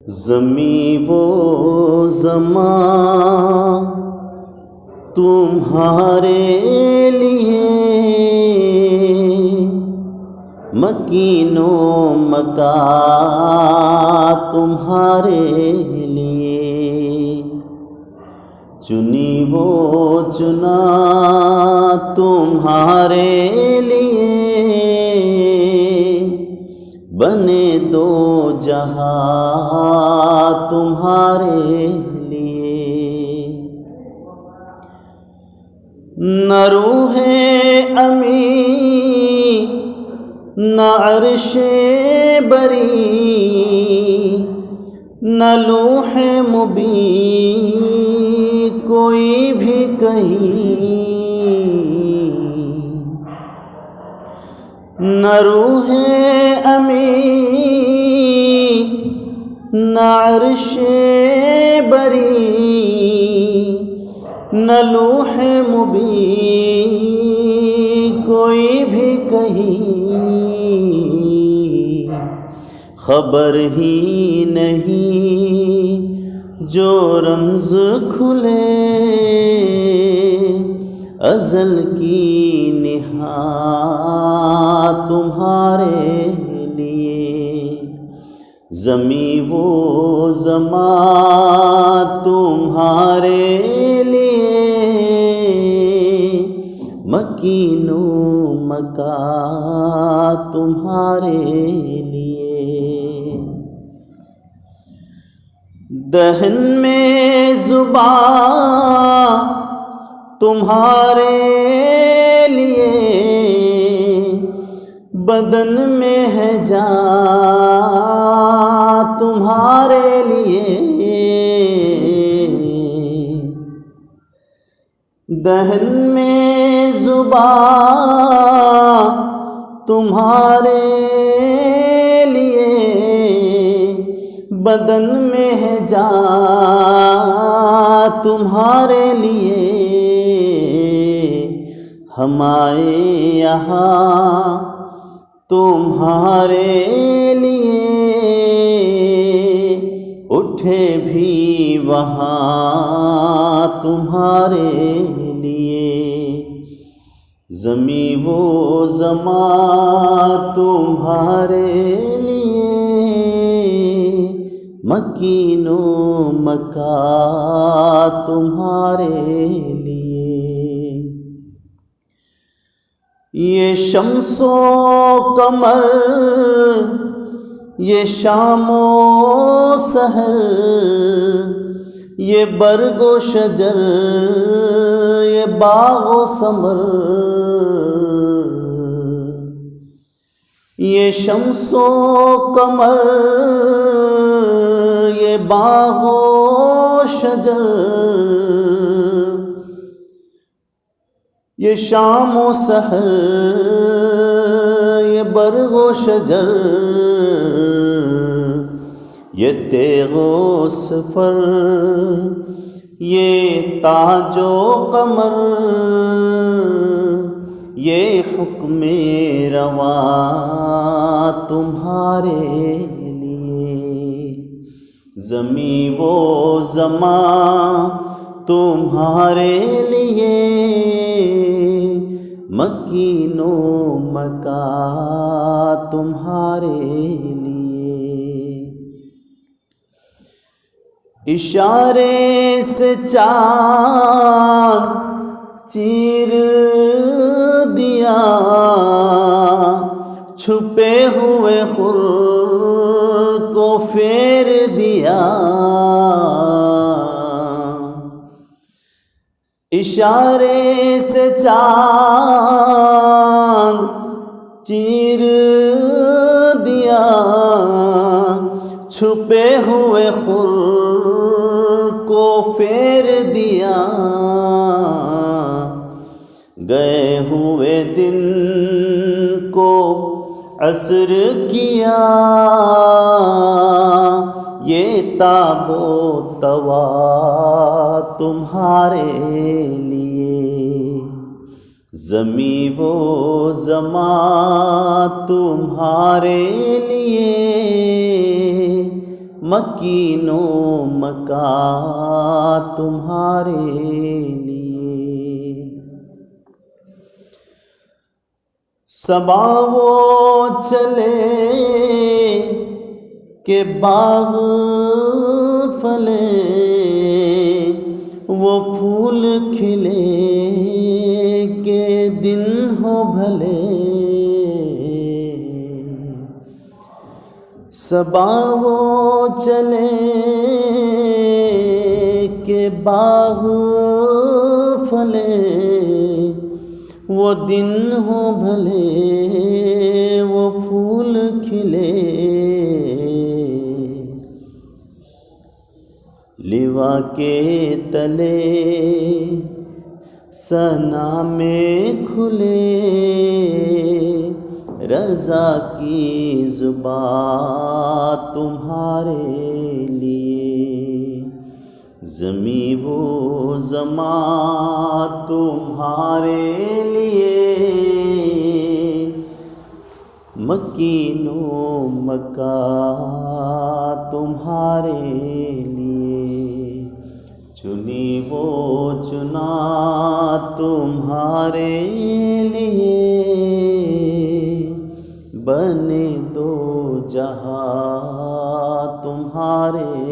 ज़मी वो ज़मा तुम्हारे लिए, मकीनो मका तुम्हारे लिए। चुनी वो चुना तुम्हारे लिए, बने दो जहां तुम्हारे लिए। न रूहे अमी न अर्शे बरी, न लौहे मुबी कोई भी कहीं। न रूहे अमी न अर्शे बरी, न लौहे मुबी कोई भी कहीं। खबर ही नहीं जो रमज़ खुले अज़ल की निहा तुम्हारे लिए। ज़मी वो ज़मा तुम्हारे लिए, मकीनो मका तुम्हारे लिए। दहन में ज़ुबां तुम्हारे लिए, बदन में है जान तुम्हारे लिए। दहन में ज़ुबां तुम्हारे लिए, बदन में है जान तुम्हारे लिए। हम आए यहाँ तुम्हारे लिए, उठे भी वहाँ तुम्हारे लिए। ज़मी वो ज़मा तुम्हारे लिए, मकीनो मका तुम्हारे लिए। ये शम्सो कमर, ये शामो सहर, ये बरगो शजर, ये बागो समर। ये शम्सो कमर, ये बागो शजर, ये शामो सहर, ये बरगो शजर, ये तेगो सफर, ये ताजो कमर, ये हुक्मे रवा तुम्हारे लिए। ज़मी वो ज़मा तुम्हारे लिए, मकीनो मका तुम्हारे लिए। इशारे से चाँद चीर दिया, छुपे हुए खुर को फेर दिया। इशारे से चाँद चीर दिया, छुपे हुए खुर को फेर दिया। गए हुए दिन को असर किया, ये ताबो तवा तुम्हारे लिए। ज़मी वो ज़मा तुम्हारे लिए, मकीनो मका तुम्हारे लिए। सबा वो चले के बाग फले, वो फूल खिले के दिन हो भले। सबा वो चले के बाग फले, वो दिन हो भले, वो फूल खिले। लिवा के तले सना में खुले, रज़ा की ज़ुबान तुम्हारे लिए। ज़मी वो ज़मा तुम्हारे लिए, मकीनो मका तुम्हारे लिए। चुनी वो चुना तुम्हारे लिए, बने दो जहां तुम्हारे